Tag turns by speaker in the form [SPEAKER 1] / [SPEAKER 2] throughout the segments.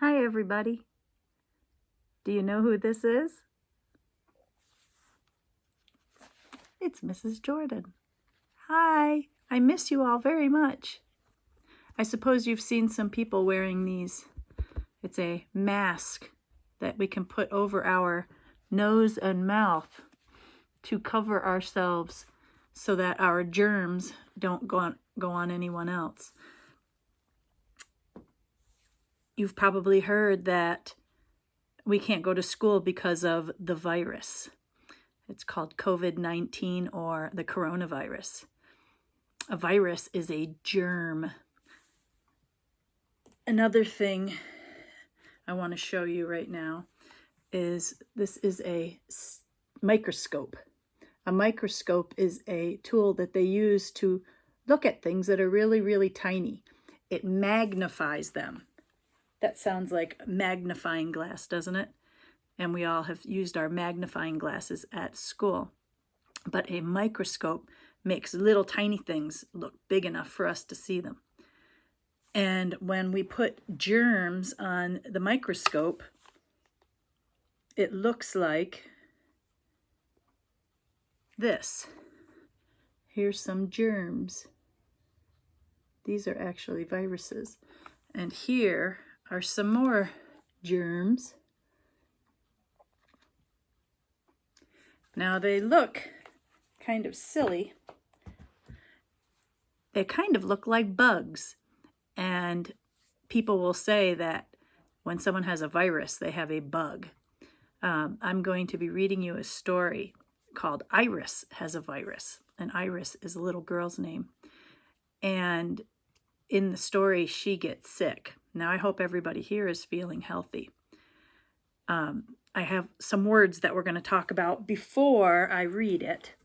[SPEAKER 1] Hi, everybody. Do you know who this is? It's Mrs. Jordan. Hi, I miss you all very much. I suppose you've seen some people wearing these. It's a mask that we can put over our nose and mouth to cover ourselves so that our germs don't go on anyone else. You've probably heard that we can't go to school because of the virus. It's called COVID-19 or the coronavirus. A virus is a germ. Another thing I want to show you right now is this is a microscope. A microscope is a tool that they use to look at things that are really, really tiny. It magnifies them. That sounds like magnifying glass, doesn't it? And we all have used our magnifying glasses at school. But a microscope makes little tiny things look big enough for us to see them. And when we put germs on the microscope, it looks like this. Here's some germs. These are actually viruses. And here are some more germs. Now they look kind of silly. They kind of look like bugs. And people will say that when someone has a virus, they have a bug. I'm going to be reading you a story called Iris Has a Virus. And Iris is a little girl's name. And in the story, she gets sick. Now, I hope everybody here is feeling healthy. I have some words that we're going to talk about before I read it.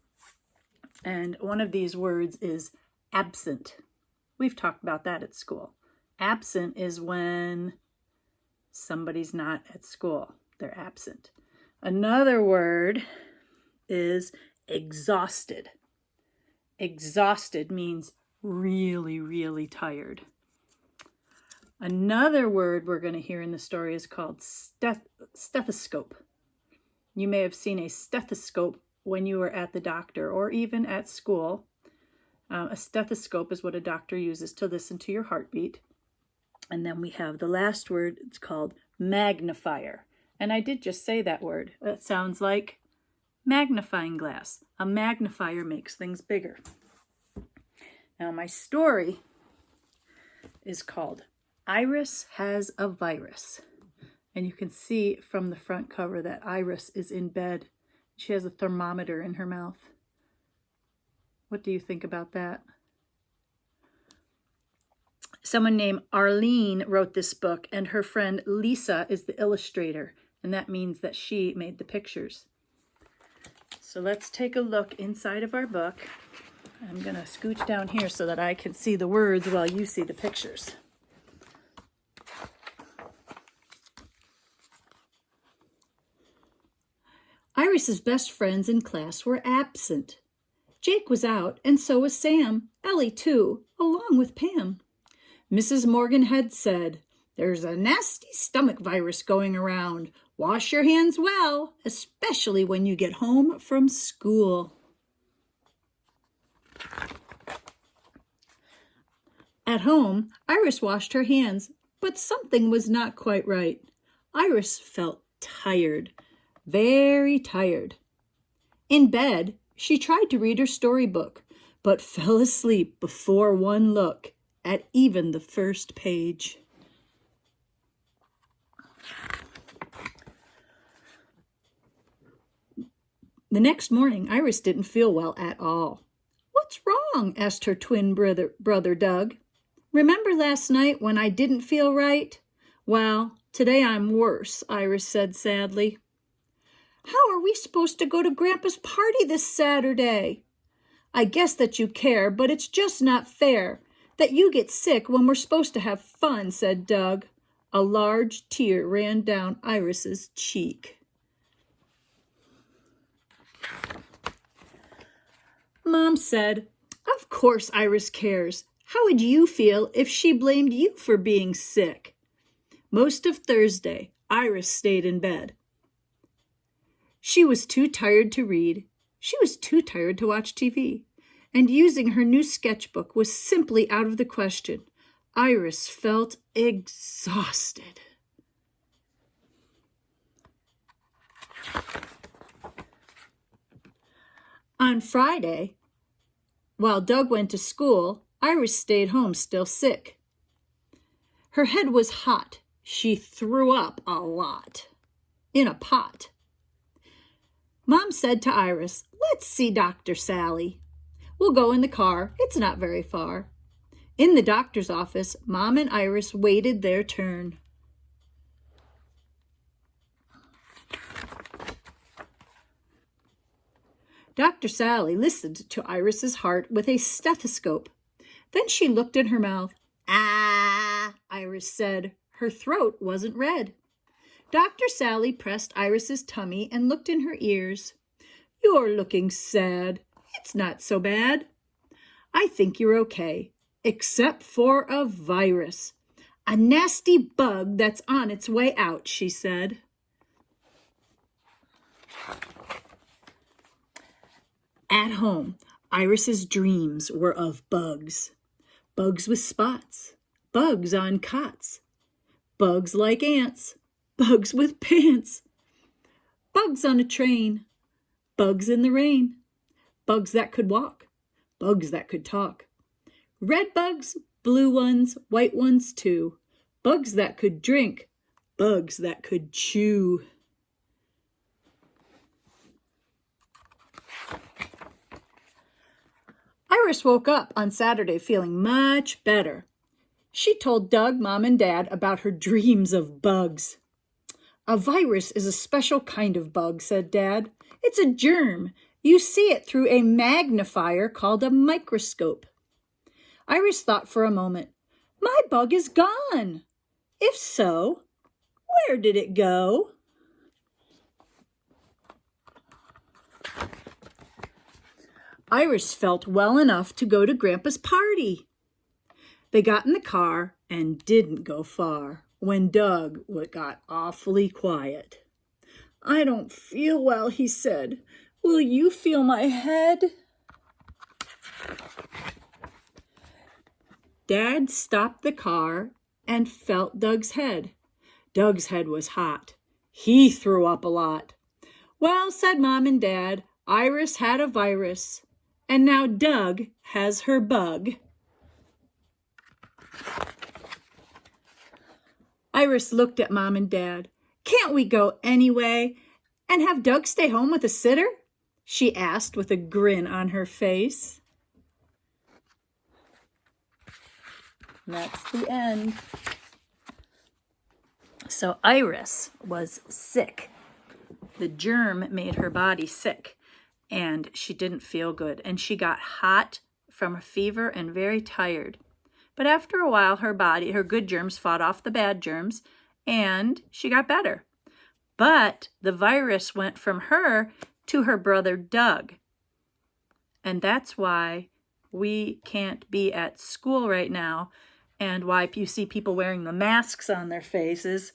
[SPEAKER 1] And one of these words is absent. We've talked about that at school. Absent is when somebody's not at school. They're absent. Another word is exhausted. Exhausted means really, really tired. Another word we're going to hear in the story is called stethoscope. You may have seen a stethoscope when you were at the doctor or even at school. A stethoscope is what a doctor uses to listen to your heartbeat. And then we have the last word, it's called magnifier. And I did just say that word. That sounds like magnifying glass. A magnifier makes things bigger. Now my story is called Iris Has a Virus. And you can see from the front cover that Iris is in bed. She has a thermometer in her mouth. What do you think about that? Someone named Arlene wrote this book, and her friend Lisa is the illustrator, and that means that she made the pictures. So let's take a look inside of our book. I'm going to scooch down here so that I can see the words while you see the pictures. Iris's best friends in class were absent. Jake was out, and so was Sam, Ellie too, along with Pam. Mrs. Morgan had said, "There's a nasty stomach virus going around. Wash your hands well, especially when you get home from school." At home, Iris washed her hands, but something was not quite right. Iris felt tired, very tired. In bed, she tried to read her storybook, but fell asleep before one look at even the first page. The next morning, Iris didn't feel well at all. "What's wrong?" asked her twin brother Doug. "Remember last night when I didn't feel right? Well, today I'm worse," Iris said sadly. "How are we supposed to go to Grandpa's party this Saturday?" "I guess that you care, but it's just not fair that you get sick when we're supposed to have fun," said Doug. A large tear ran down Iris's cheek. Mom said, "Of course Iris cares. How would you feel if she blamed you for being sick?" Most of Thursday, Iris stayed in bed. She was too tired to read. She was too tired to watch TV. And using her new sketchbook was simply out of the question. Iris felt exhausted. On Friday, while Doug went to school, Iris stayed home still sick. Her head was hot. She threw up a lot. In a pot. Mom said to Iris, "Let's see Dr. Sally. We'll go in the car. It's not very far." In the doctor's office, Mom and Iris waited their turn. Dr. Sally listened to Iris's heart with a stethoscope. Then she looked in her mouth. "Ah," Iris said. Her throat wasn't red. Dr. Sally pressed Iris's tummy and looked in her ears. "You're looking sad. It's not so bad. I think you're okay, except for a virus. A nasty bug that's on its way out," she said. At home, Iris's dreams were of bugs. Bugs with spots, bugs on cots, bugs like ants, bugs with pants, bugs on a train, bugs in the rain, bugs that could walk, bugs that could talk, red bugs, blue ones, white ones too, bugs that could drink, bugs that could chew. Iris woke up on Saturday feeling much better. She told Doug, Mom, and Dad about her dreams of bugs. "A virus is a special kind of bug," said Dad. "It's a germ. You see it through a magnifier called a microscope." Iris thought for a moment. "My bug is gone. If so, where did it go?" Iris felt well enough to go to Grandpa's party. They got in the car and didn't go far when Doug got awfully quiet. "I don't feel well," he said. "Will you feel my head?" Dad stopped the car and felt Doug's head. Doug's head was hot. He threw up a lot. "Well," said Mom and Dad, "Iris had a virus, and now Doug has her bug." Iris looked at Mom and Dad. "Can't we go anyway and have Doug stay home with a sitter?" she asked with a grin on her face. And that's the end. So Iris was sick. The germ made her body sick, and she didn't feel good. And she got hot from a fever and very tired. But after a while, her good germs fought off the bad germs, and she got better. But the virus went from her to her brother Doug. And that's why we can't be at school right now, and why you see people wearing the masks on their faces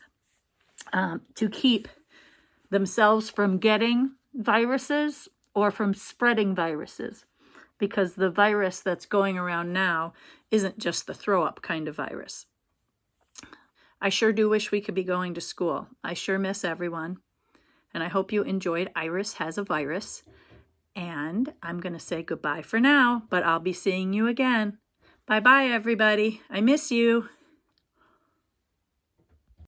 [SPEAKER 1] to keep themselves from getting viruses or from spreading viruses. Because the virus that's going around now isn't just the throw-up kind of virus. I sure do wish we could be going to school. I sure miss everyone. And I hope you enjoyed Iris Has a Virus. And I'm going to say goodbye for now, but I'll be seeing you again. Bye-bye, everybody. I miss you.